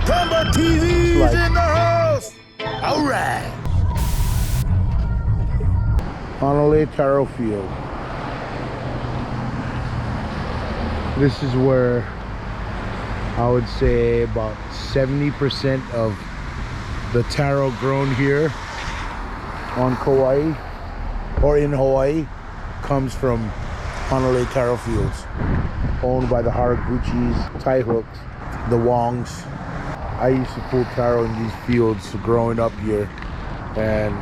Tamba TV is in the house. All right. Hanalei Taro field. This is where I would say about 70% of the taro grown here on Kauai or in Hawaii comes from Hanalei Taro fields, owned by the Haraguchis, Thai Hooks, the Wongs. I used to pull taro in these fields growing up here, and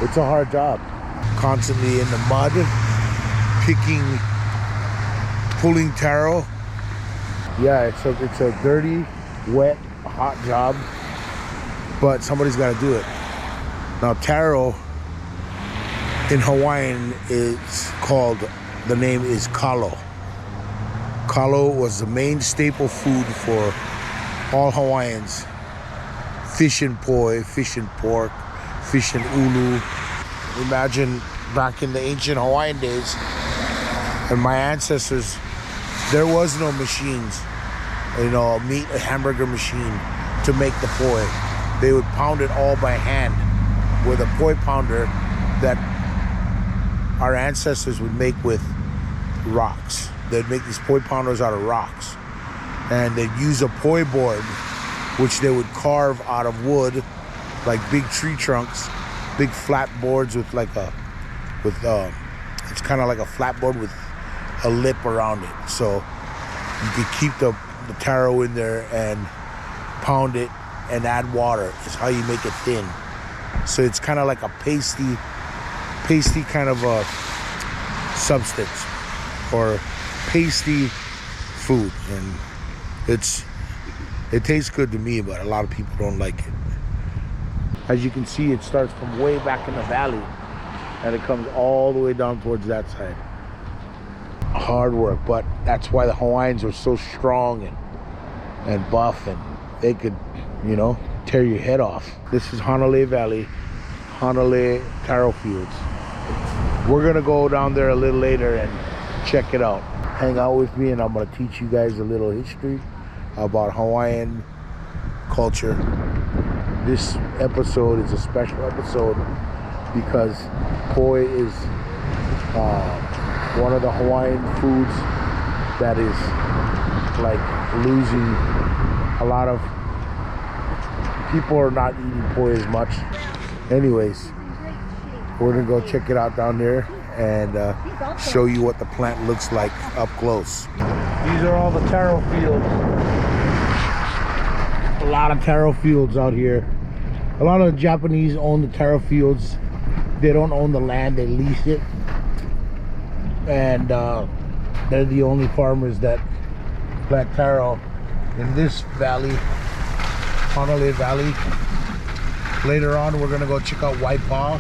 it's a hard job. Constantly in the mud, pulling taro. Yeah, it's a dirty, wet, hot job, but somebody's got to do it. Now taro in Hawaiian it's called, the name is kalo. Kalo was the main staple food for all Hawaiians. Fish and poi, fish and pork, fish and ulu. Imagine back in the ancient Hawaiian days and my ancestors, there was no machines, a hamburger machine to make the poi. They would pound it all by hand with a poi pounder that our ancestors would make with rocks. They'd make these poi pounders out of rocks, and they'd use a poi board, which they would carve out of wood, like big tree trunks, big flat boards with it's kind of like a flat board with a lip around it, so you could keep the taro in there and pound it and add water. Is how you make it thin. So it's kind of like a pasty kind of a substance or pasty food, and it tastes good to me, but a lot of people don't like it. As you can see, it starts from way back in the valley and it comes all the way down towards that side. Hard work, but that's why the Hawaiians are so strong and buff, and they could, tear your head off. This is Hanalei Valley, Hanalei Taro Fields. We're gonna go down there a little later and check it out. Hang out with me and I'm gonna teach you guys a little history about Hawaiian culture. This episode is a special episode because poi is one of the Hawaiian foods that is like losing. A lot of people are not eating poi as much. Anyways, we're gonna go check it out down there and show you what the plant looks like up close. These are all the taro fields. A lot of taro fields out here. A lot of the Japanese own the taro fields. They don't own the land, they lease it. And they're the only farmers that plant taro in this valley, Hanalei Valley. Later on, we're gonna go check out Waipa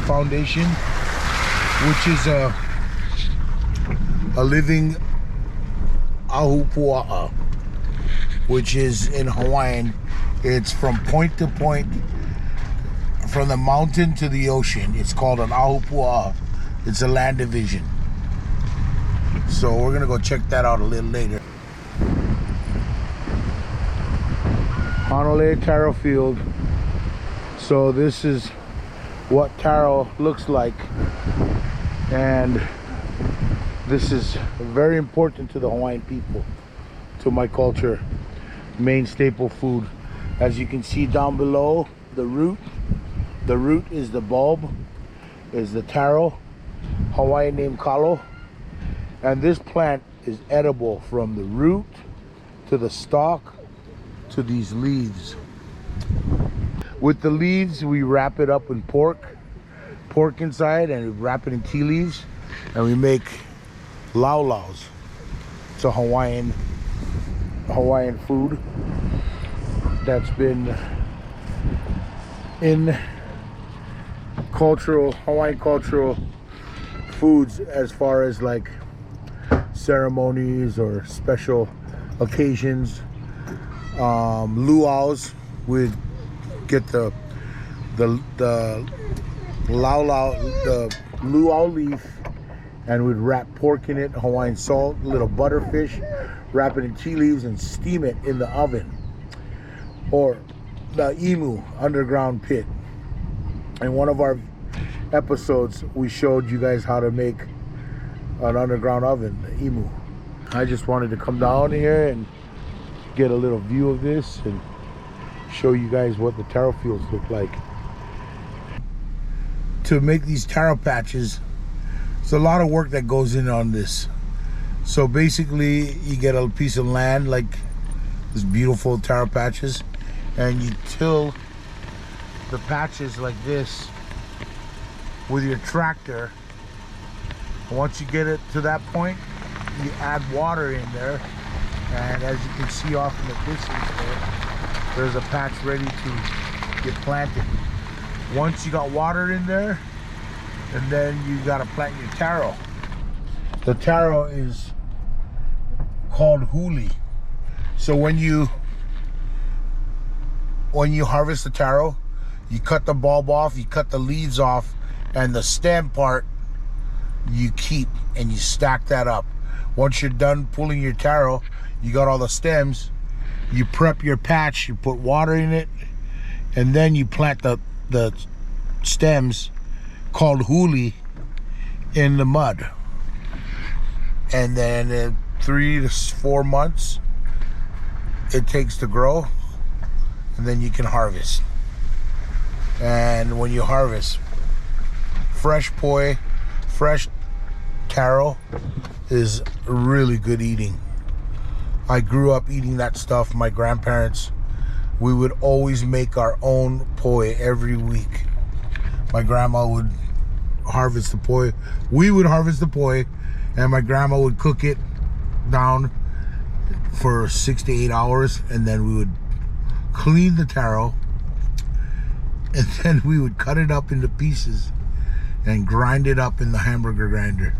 Foundation, which is a living ahupua'a, which is in Hawaiian. It's from point to point, from the mountain to the ocean. It's called an ahupua'a. It's a land division. So we're gonna go check that out a little later. Hanalei Taro Field. So this is what taro looks like, and this is very important to the Hawaiian people, to my culture. Main staple food. As you can see down below, the root is the bulb, is the taro, Hawaiian name kalo, and this plant is edible from the root to the stalk to these leaves. With the leaves, we wrap it up in pork inside, and we wrap it in tea leaves, and we make laulaus. It's a Hawaiian food that's been in Hawaiian cultural foods as far as like ceremonies or special occasions. Luau's, we'd get the luau leaf, and we'd wrap pork in it, Hawaiian salt, a little butterfish, wrap it in tea leaves and steam it in the oven. or the emu underground pit. In one of our episodes, we showed you guys how to make an underground oven, the emu. I just wanted to come down here and get a little view of this and show you guys what the taro fields look like. To make these taro patches, there's a lot of work that goes in on this. So basically, you get a piece of land like this beautiful taro patches, and you till the patches like this with your tractor. Once you get it to that point, you add water in there, and as you can see off in the distance there's a patch ready to get planted. Once you got water in there, and then you got to plant your taro. The taro is called huli. So when you harvest the taro, you cut the bulb off, you cut the leaves off, and the stem part you keep and you stack that up. Once you're done pulling your taro, you got all the stems, you prep your patch, you put water in it, and then you plant the stems called huli in the mud. And then in 3 to 4 months it takes to grow, and then you can harvest. And when you harvest, fresh poi, fresh taro is really good eating. I grew up eating that stuff. My grandparents, we would always make our own poi every week. My grandma would harvest the poi. We would harvest the poi, and my grandma would cook it down for 6 to 8 hours, and then we would clean the taro, and then we would cut it up into pieces and grind it up in the hamburger grinder.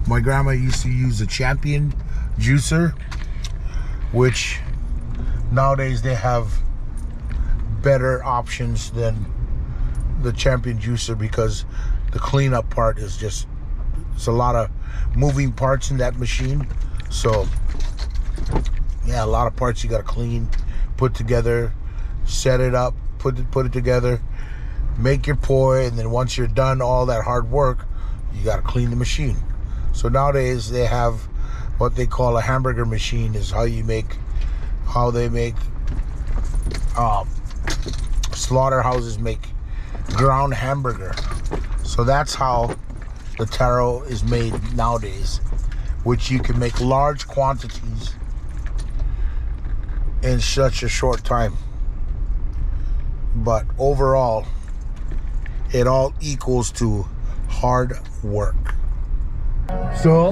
My grandma used to use a Champion juicer, which nowadays they have better options than the Champion juicer, because the cleanup part is just, it's a lot of moving parts in that machine. So yeah, a lot of parts you got to clean, put together, set it up, put it together, make your poi, and then once you're done all that hard work, you got to clean the machine. So nowadays they have what they call a hamburger machine, is how they make slaughterhouses make ground hamburger. So that's how the taro is made nowadays, which you can make large quantities in such a short time. But overall, it all equals to hard work. So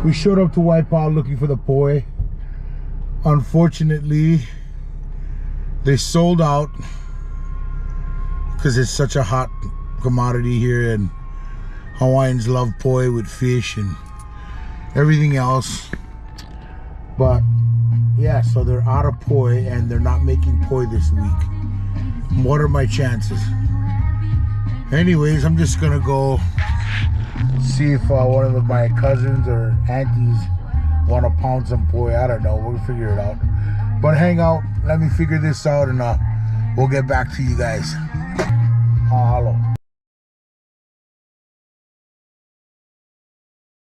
we showed up to Wipeout looking for the poi. Unfortunately, they sold out because it's such a hot commodity here, and Hawaiians love poi with fish and everything else. But yeah, so they're out of poi and they're not making poi this week. What are my chances? Anyways, I'm just gonna go see if one of my cousins or aunties want to pound some poi. I don't know, we'll figure it out. But hang out, let me figure this out, and we'll get back to you guys. Mahalo.